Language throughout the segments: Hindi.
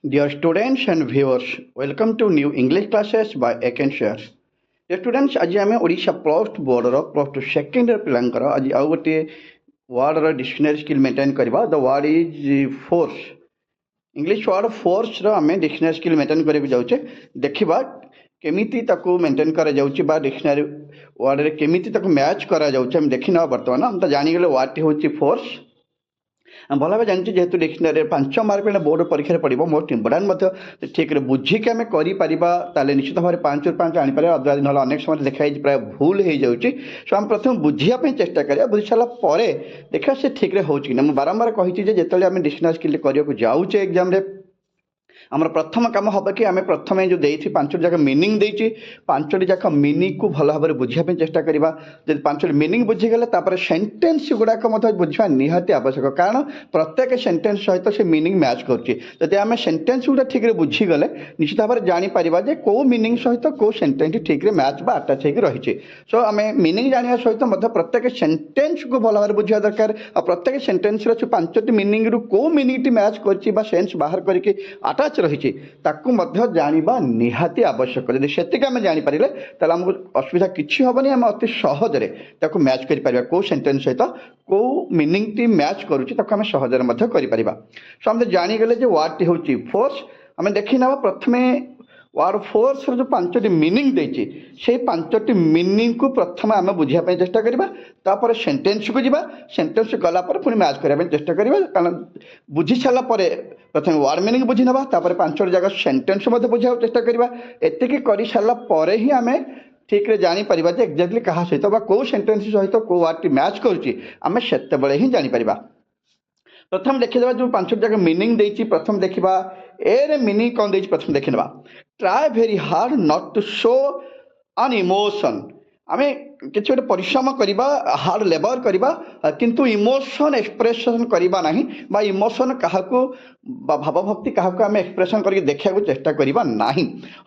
Dear students and viewers, welcome to new English classes by Eken Shares. Dear students, आज आम ओडिशा प्लस टू बोर्डर प्लस टू सेकेंड इयर पिलांकर आज आउ गोटे वर्डर डिक्शनरी स्किल मेंटेन करवा the word is force English word force रो आम डिक्शनरी स्किल मेंटेन करके जाउचे देखिबा केमिति ताको मेंटेन करा जाउची बा डिक्शनरी वर्ड रे केमिति ताको मैच करा जाउचे हम देखिना वर्तमान हम तो जानि गेले व्हाट होची फोर्स भल भाव जानते जेहेतु डिक्शनरी 5 मार्क बोर्ड परीक्षा पड़ो मोस्ट इंपोर्टाट ठीक बुझिकी आम कर निश्चित भाव 5 ରୁ 5 आनीपर अद्वा ना अनेक समय देखाई प्राय भूल हो जाऊँगी सो आम प्रथम बुझापी चेष्टा करें बुझी सारापर देखा से ठीक हो बारंबार कही जो आम डिक्शनरी स्किल करने जाऊे एग्जाम आमर प्रथम कम हम कि आम प्रथम जो देती 5टी जाक मिनिंग देती 5टी जाक मिनिंग को भल भाव बुझापी चेष्टा करवा जब 5टी मिनिंग बुझीगले सेन्टेन्स गुड़ाक बुझा निहाती आवश्यक कारण प्रत्येक सेन्टेन्स सहित से मिनिंग मैच करुँच आम सेन्टेन्स गुड़ा ठीक बुझीगले निश्चित भाव जापर कौ मिनिंग सहित कौ सेन्टेन्स ठीक मैच बा आटाच हो रही सो आम मिनिंग जाना सहित प्रत्येक सेन्टेन्स को भल भाव बुझा दरकार आ प्रत्येक सेन्टेन्स 5टी मिनिंग रु कौ मिनिंग मैच कर सेन्स बाहर करके आटाच रही जाना निहाती आवश्यक जब से आम जापर आमको असुविधा किसी हेनी आम अति सहजरे मैच कर कौ सेन्टेन्स सहित कौ मिनिंग टी मैच करुँच सहजरे कर सो आम जानीगले वार्ड टी हूँ फोर्स आम देखना प्रथम वार्ड फोर्स जो 5टी मिनिंग देती से 5टी मिनिंग को प्रथम आम बुझापी चेष्टा करवा सेन्टेन्स को जीवा सेन्टेन्स गलापर पुणी मैच करने चेष्टा करवा कारण बुझी सारापर प्रथम वार्ड मिनिंग बुझी ना 5टी जगह सेन्टेन्स बुझा चेष्टा करवा एतिक कर सारापर ही आम ठीक जापर एक्जाक्टली क्या सहित कौ सेन्टेन्स सहित कौ वार्ड टी मैच करें से ही जापर प्रथम देखा जो 5टी जगह मिनिंग देती प्रथम देखा ए रे मिनिंग कौन देती प्रथम देखा try very hard not to show an emotion आम कि गोटे परिश्रम करवा हार्ड लेबर करवा किंतु इमोशन एक्सप्रेशन करवा ना इमोशन क्या भावभक्ति क्या आम एक्सप्रेशन करके देखा चेष्टा करवा ना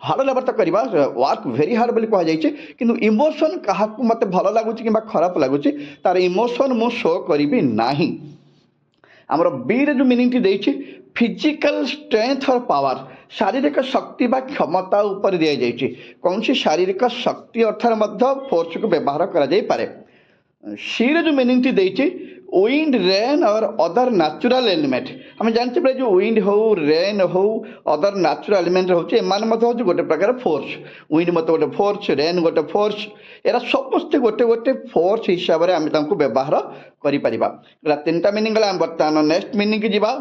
हार्ड लेबर तो करवा वर्क भेरी हार्ड बोली कहुई कि इमोशन क्या मत भल लगुच कि खराब लगुच तार इमोशन मु शो करी ना आमर बी रे जो मिनिंग टी देछि फिजिकल स्ट्रेंथ और पावर शारीरिक शक्ति बा क्षमता ऊपर दिया जाइछि कौन सी शारीरिक शक्ति अर्थात फोर्स को व्यवहार करा जाई पारे सी रे जो मिनिंग टी देछि विंड रेन और अदर नेचुरल एलिमेंट हम जानते पे जो विंड हो रेन हो अदर नेचुरल एलिमेंट रोचे एमान मत हो गोटे प्रकार फोर्स विंड मत गोटे फोर्स रेन गोटे फोर्स एरा समस्ते गोटे गोटे फोर्स हिसाब से आम व्यवहार कर 3टा मिनिंग गला बर्तमान नेक्स्ट मिनिंग जीवा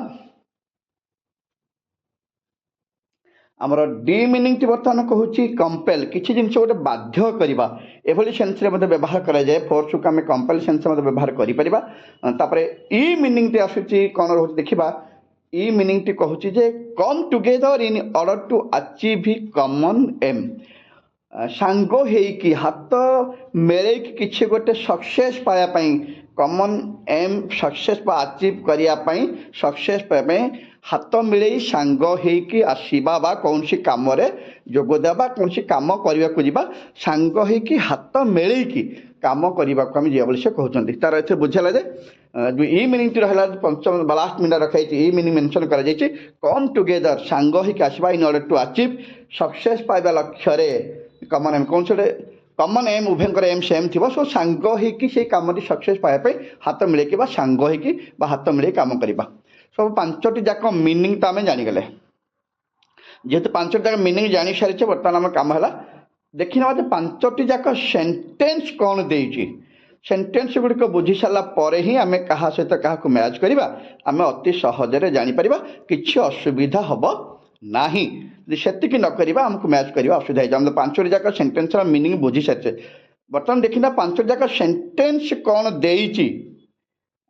आमर डी मिनिंग टी बर्तमान कहूँ कंपेल किसी जिन गोटे बाध्य करवा एभली सेन्स व्यवहार कराए फोर्स को आम कंपेल सेन्स व्यवहार कर ई मिनिंग टी आसूची कौन रोचे देखा ई मिनिंग टी कहूँ come together in order to achieve common aim सांग होइकी हाथ मेरे किसी गोटे सक्सेस पायापाई कॉमन एम सक्सेस अचीव करने सक्सेस पायापाई हाथ मिले सांग होइकी आसवा बा कौन सी काम जोगदेवा कौन सी काम करने को जीवा सांग होइकी हाथ मिलेकी काम करने को आम जी से कहते तार ए बुझेगा जो ई मिनिंग टी रहा पंचम लास्ट मिनट रखाई ई मिनिंग मेंशन कर कम टुगेदर सांग होइकी आसवा in order to achieve success पाइबा लक्ष्य कमन एम कौन से कमन एम उभयंकर एम सेम थी सो सांग होइकी से कम सक्सेस पाइबा हाथ मिले सांग होइकी हाथ मिले काम करवा सब 5टी जाक मिनिंग तो आम जानीगले जेहेतु 5टी जाक मिनिंग जानी सारी बर्तमान आम कम है देखना 5टी जाक सेन्टेन्स कौन देती सेन्टेन्स गुड़िक बुझी सारापर ही आम क्या सहित क्या मैच करवा आम अति सहजरे जापर कि असुविधा हम ना से नक आमको मैच करवा असुविधा हो 5टी जाक सेन्टेन्स मिनिंग बुझी सारी बर्तमान देखना 5टी जाक सेन्टेन्स कौन देती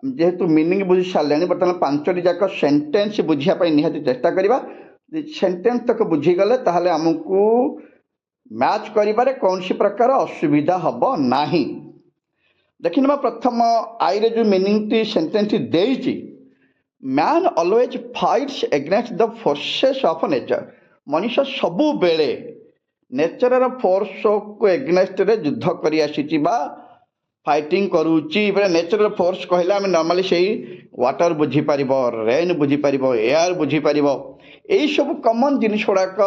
जेहेतु मिनिंग बुझी सारे बर्तमान 5टी जाक सेन्टेन्स बुझापी निहाती चेष्टा करवा सेन्टेन्स तक बुझीगले ताहले आमको मैच कर कौन सी प्रकार असुविधा हम ना देखना प्रथम आई रे जो मिनिंग टी सेन्टेन्स देती man always fights against the forces of nature मनुष्य सबु बेले नेचर फोर्स को एगेंस्ट रे युद्ध कर आसी फाइटिंग करुच्ची नेचुरल फोर्स कहले आम नॉर्मली से वाटर बुझीपर रेन बुझीपर एयर बुझीपर यही सब कमन जिनिस गुड़ाक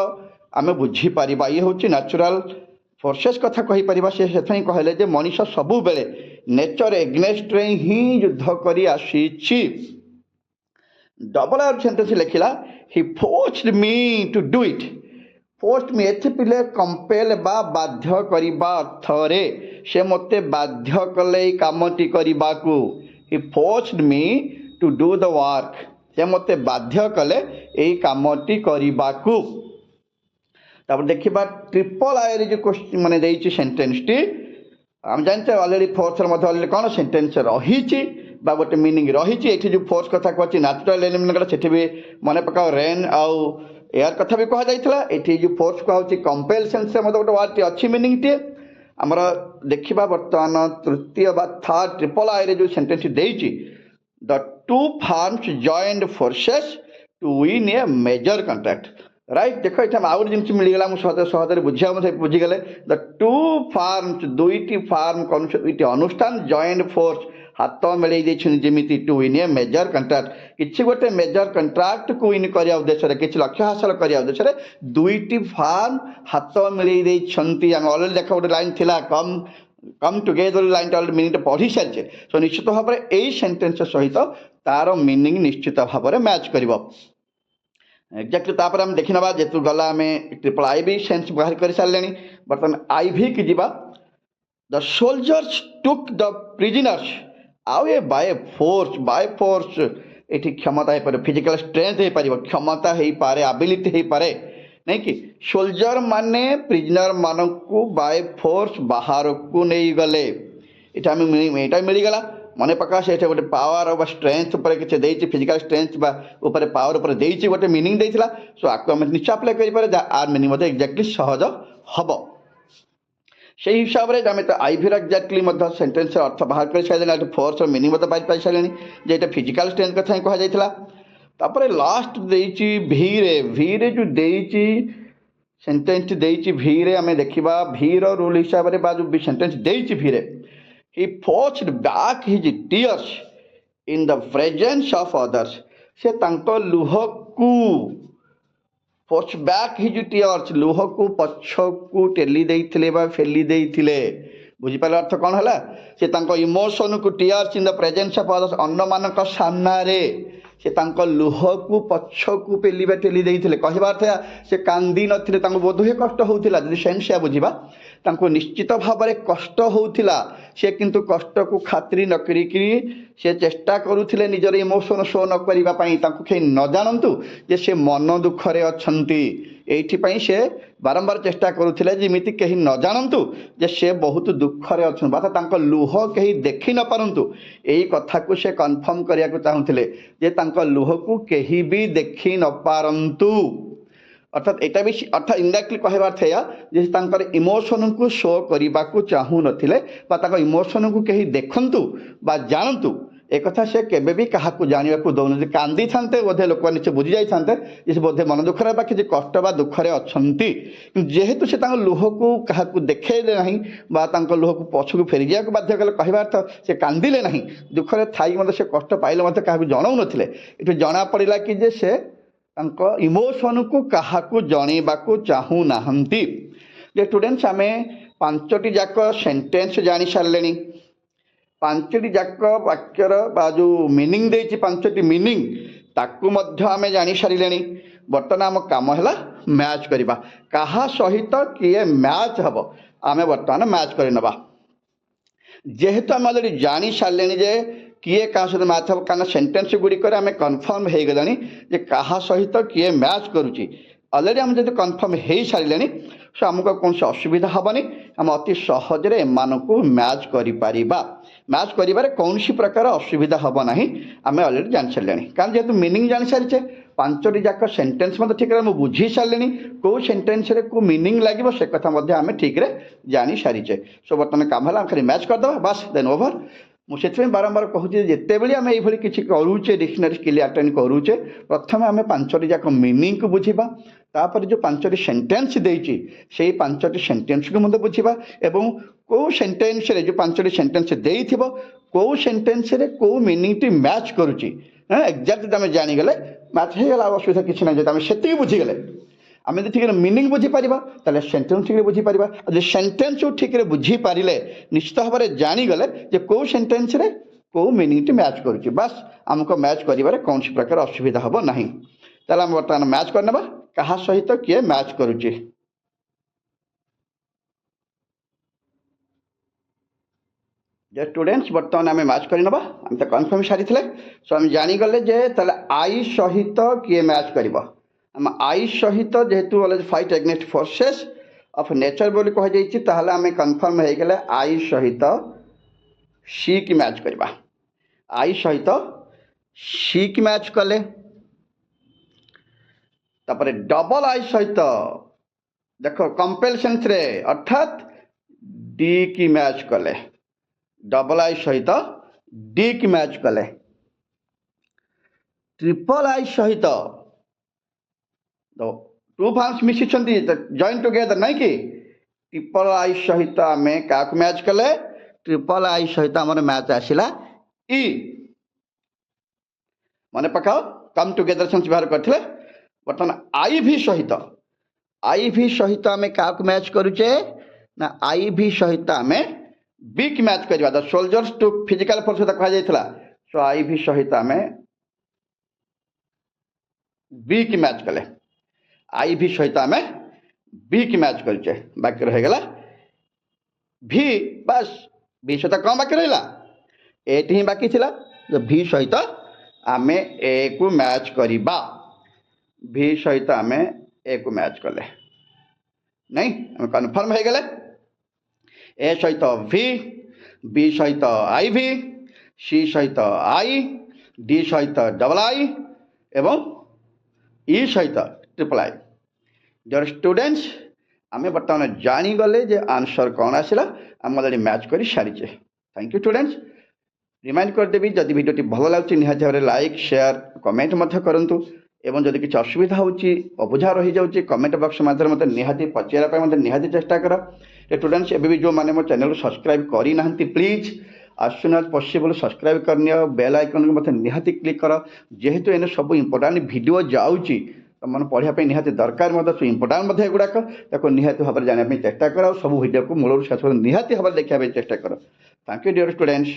आम बुझीपर ये हूँ न्याचुराल फोर्सेस कथा कहीपर से कहले जे मनीष सबु बेले नेचर एग्नेस्ट रे ही युद्ध कर आसी डबल आर सेंटेंस लिखला ही forced me to do it forced me एथे पिले कंपेल बा बाध्य करबा अर्थरे से मते बाध्य कले कामटी करबाकू ही forced me to do the work से मते बाध्य कले एई कामटी करबाकू तापर देखिबा ट्रिपल आई रे जो क्वेश्चन माने देइछि सेंटेंस टी हम जानते ऑलरेडी फोर्स मध्ये ऑलरेडी कोन सेंटेंस रहिछि बा गोटे मीनिंग रही ये जो फोर्स कथा कहछि न्याचुराल एलिमेंट से भी मन पका रेन आउ एयर कथा भी कहुला ये जो फोर्स कहूँ कंपेलसन से मतलब गोटे वार्ड अच्छी मीनिंग टे आमर देखा बर्तमान तृतीय बा थर्ड ट्रिपल आई रे जो सेंटेंस देइछि the two firms joined forces to win a major contract right देख ये आउ गोटे जिन मिलगला मुझे सहजरे बुझा बुझीगले द टू फार्म्स दुईटी फार्म कौन दुईटी अनुष्ठान जॉइंट फोर्स हाथ मिलई जमी to win a major contract किसी गोटे मेजर कंट्राक्ट को विन करने उद्देश्य किसी लक्ष्य हासिल करने उद्देश्य दुईटी फार्म हाथ मिलई आम अलरेडी देख गोटे लाइन थिला come come together line already meaning पढ़ी सारी सो निश्चित भाव में यही सेंटेंस सहित तार मीनिंग निश्चित भाव में मैच कर एक्जाक्टली तापर आम देखी ना जेतु गला आम ट्रिपल आई भी सेन्स बाहर कर सारे बर्तमान आई भी की जीवा the soldiers took the prisoners आउ ए बाय फोर्स ये क्षमता हो पारे फिजिकल स्ट्रेंथ हो पार क्षमता हो पारे एबिलिटी हो पारे नहीं कि सोल्जर माने प्रिजनर मान को बाय फोर्स बाहर को नहीं गले यहाँ मिलगला मन पका से गोटे पावर स्ट्रेंथ किसी फिजिकल स्ट्रेंथ ऊपर पावर उपर गोटे मीनिंग देता सो आपको आम निश्चय अप्लाई करें आर मीनिंग एक्जाक्टली सहज हम से हिसाब से आम तो आईभीर एक्जाक्टली सेंटेंस अर्थ बाहर कर सारे फोर्स मीनिंग पाई सारे जे ये फिजिकल स्ट्रेंथ कथा ही कहला लास्ट भिरे जो देइछि सेंटेंस देइछि भिरे आम देखा भीर रूल हिसाब से जो sentence देइछि भिरे he forced back his tears in the presence of others से तांको लुह को forced back his tears लुह को पछ को टेली देइथिले बा फेली देइथिले बुझी पाले अर्थ कोन हला से तांको इमोशन को tears in the presence of others अन्य मानक सामना रे से तांको लुह को पछ को पेली बा टेली देइथिले कहबार था से कांदी नथिले तांको बोध हे कष्ट होउथिला जदि सेंस बुझीबा तांको निश्चित भाव में कष्ट होउथिला से किंतु कष्ट को खातिर न करी से चेष्टा करुथिले निजर इमोशन शो न करिबा पई तांको खे न जानंतु जे से मन दुखरे अछंती एइथिपई से बारंबार चेष्टा करुथिले जेमिति कहीं न जानंतु जे से बहुत दुखरे अछन बाता तांको लुह कहीं देखि न पारंतु एई कथा को से कन्फर्म करिया को चाहुथिले जे तांको लुह को कहीं भी देखि न पारंतु अर्थात यहाँ भी अर्थात इनडायरेक्टली कहबार था जे तांकर इमोशन को शो करने को चाहू ना इमोशन को कहीं देखंतु बा जानतु एक कथा से केबे भी क्या जाना दौन कांदी था बोधे लोक निश्चय बुझी जाते जे बोधे मन दुखर बा कि कष्ट बा दुखरे अच्छी जेहेतु से लुह को क्या देखेले ना लुह को पछ को फेरी जाए बाध्य कले कहबार था से कांदिले ना दुखरे थी से कष्ट पाइले क्या जनाऊ नथिले ये जना पड़ा कि जे से इमोशन को क्या जनइबा को चाहू नाहंती जे स्टूडेंट्स आम पांचटी जाक सेंटेंस जानी सारे पांचटी जाक वाक्यर जो मीनिंग देछि पांचटी मीनिंग ताकू मध्य आम जानी सारे बर्तमान आम काम है मैच करवा कहा सहित किए मैच हम आम बर्तमान मैच कर नवा जेहेतु आम ऑलरेडी जानी सारे जे किए क्या सहित मैच हम कारण सेंटेंस गुड़िक आम कन्फर्म हो गलानी जे क्या सहित किए मैच करुच्ची ऑलरेडी आम जो कन्फर्म हो सारे सो आमको कौन से असुविधा हेनी आम अति सहजरे एमानकु मैच करिपारिबा मैच करिबारे कौन सी प्रकार असुविधा हम ना आम ऑलरेडी जान सारे कारण जेहेतु मीनिंग जानी सारी पांचटी जाक सेंटेंस मत ठीक है बुझी सारे कौ सेंटेंस रे को मीनिंग लगे से कथा आम ठीक रे जानी सारीचे सो बर्तमान काम है खाली मैच करदे बस देन ओवर मुझे बारंबार कहूँ जिते बड़े आम ये किसी करुचे डिक्शनरी स्किल अटेंड करुचे प्रथम आम पांचटी जाक मीनिंग को बुझा तापर जो पांचटी सेंटेंस देइछि से पांचटी सेंटेंस को मत बुझा एवं कौ सेंटेंस रे जो पांचटी सेंटेंस देइथिबो कौ सेंटेंस रे कौ मीनिंग टी मैच करुची হ্যাঁ এক্ଜାକ୍ଟ যদি ଆମେ ଜାଣିଗଲେ ମ୍ୟାଚ୍ ହେଇଗଲା ଆଉ ଅସୁବିଧା କିଛି ନାହିଁ। ଯଦି ଆମେ ସେତିକି ବୁଝିଗଲେ ଆମେ ଯଦି ଠିକରେ ମିନିଂ ବୁଝିପାରିବା ତାହେଲେ ସେଣ୍ଟେନ୍ସ ଠିକରେ ବୁଝିପାରିବା। ଆଉ ଯଦି ସେଣ୍ଟେନ୍ସକୁ ଠିକରେ ବୁଝିପାରିଲେ ନିଶ୍ଚିତ ଭାବରେ ଜାଣିଗଲେ ଯେ କେଉଁ ସେଣ୍ଟେନ୍ସରେ କେଉଁ ମିନିଂଟି ମ୍ୟାଚ୍ କରୁଛି, ବାସ୍ ଆମକୁ ମ୍ୟାଚ୍ କରିବାରେ କୌଣସି ପ୍ରକାର ଅସୁବିଧା ହେବ ନାହିଁ। ତାହେଲେ ଆମେ ବର୍ତ୍ତମାନ ମ୍ୟାଚ୍ କରିନେବା କାହା ସହିତ କିଏ ମ୍ୟାଚ୍ କରୁଛି। ଯେ ଷ୍ଟୁଡେଣ୍ଟସ୍ ବର୍ତ୍ତମାନ ଆମେ ମ୍ୟାଚ୍ କରିନେବା। ଆମେ ତ କନଫର୍ମ ସାରିଥିଲେ, ସୋ ଆମେ ଜାଣିଗଲେ ଯେ ତାହେଲେ ଆଇ ସହିତ କିଏ ମ୍ୟାଚ୍ କରିବ। ଆମେ ଆଇ ସହିତ ଯେହେତୁ already fight against forces of nature ବୋଲି କୁହାଯାଇଛି, ତାହେଲେ ଆମେ କନଫର୍ମ ହେଇଗଲେ ଆଇ ସହିତ ସି କି ମ୍ୟାଚ୍ କରିବା। ଆଇ ସହିତ ସି କି ମ୍ୟାଚ୍ କଲେ, ତାପରେ ଡବଲ ଆଇ ସହିତ ଦେଖ କମ୍ପେଲସେନ୍ସରେ ଅର୍ଥାତ୍ ଡି କି ମ୍ୟାଚ୍ କଲେ, ଡବଲ ଆଇ ସହିତ ଡି କି ମ୍ୟାଚ୍ କଲେ, ट्रिपल आई सहित टू फार्म्स मिशिछंती जॉइन टुगेदर नहीं कि ट्रिपल आई सहित आम क्या मैच कले, ट्रिपल आई सहित आम मैच आसला ई मन पकाओ कम टुगेदर सेंस व्यवहार करते। बर्तमान आई भी सहित आम क्या मैच करुचे ना आई भी सहित आम बी की मैच करवा। The soldiers to physical force कह जाता, सो आई भी सहित आम बी की मैच कले, आई भी सहित आम बी की मैच करे, बाकी रहीगला भी। बस बी सहित कौन बाकी रहा, एटी ही बाकी थिला, जो भी सहित आम ए को मैच करवा, भी सहित आम ए को मैच कले नहीं, आम कन्फर्म हो गले। ए सहित भी, बी सहित आई भी, सी सहित आई, डी सहित डबल आई एवं ई सहित ट्रिपल आई। डियर स्टूडेंट्स आम बर्तमान जानीगले जे आंसर कौन आसला, आम अलरेडी मैच कर सारीचे। Thank you students. रिमाइंड करदेवी जदि भिडियोटी भल लगे निहाती भाव लाइक शेयर कमेंट करूँ, एवं जदि किसी असुविधा होची अबुझा रही जाऊँगी कमेंट बॉक्स माध्यम मत निहाती पचारे निहाती चेष्टा कर। स्टूडेंट्स एबी जो मैंने मो चैनल सब्सक्राइब करना please as soon as possible subscribe करनी, बेल आइकन को मतलब निहाती क्लिक कर, जेहेतु एने सब इंपोर्टाट वीडियो जाऊँगी तुम मैंने पढ़ाई निहाती दरकार इंपोर्टाट गुड़ाक निहाती भाव में जानापी चेष्टा कर, सब वीडियो को मूल शेष निहाती भाव में देखा चेष्टा कर। Thank you dear students.